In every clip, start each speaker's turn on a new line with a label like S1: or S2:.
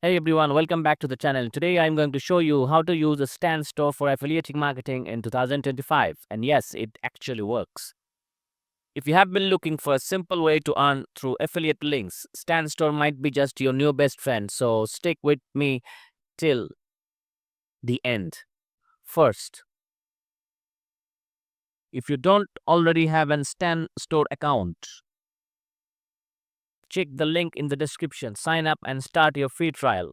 S1: Hey everyone, welcome back to the channel. Today I'm going to show you how to use a Stan Store for affiliate marketing in 2025. And yes, it actually works. If you have been looking for a simple way to earn through affiliate links, Stan Store might be just your new best friend. So stick with me till the end. First, if you don't already have an Stan Store account, check the link in the description, sign up and start your free trial.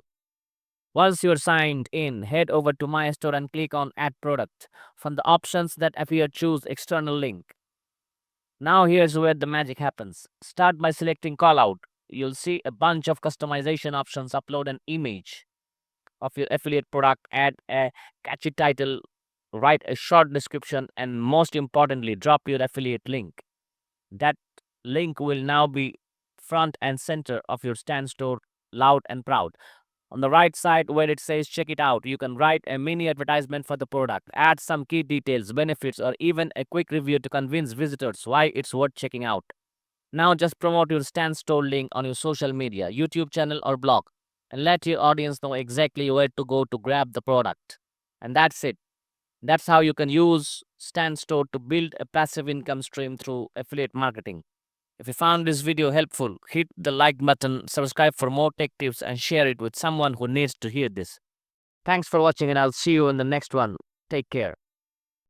S1: Once you're signed in, head over to My Store and click on Add Product. From the options that appear, choose External Link. Now here's where the magic happens. Start by selecting Callout. You'll see a bunch of customization options. Upload an image of your affiliate product, add a catchy title, write a short description, and most importantly, drop your affiliate link. That link will now be front and center of your Stan Store, loud and proud. On the right side where it says check it out, you can write a mini advertisement for the product, add some key details, benefits, or even a quick review to convince visitors why it's worth checking out. Now just promote your Stan Store link on your social media, YouTube channel, or blog, and let your audience know exactly where to go to grab the product. And that's it. That's how you can use Stan Store to build a passive income stream through affiliate marketing. If you found this video helpful, hit the like button, subscribe for more tech tips, and share it with someone who needs to hear this. Thanks for watching, and I'll see you in the next one. Take care.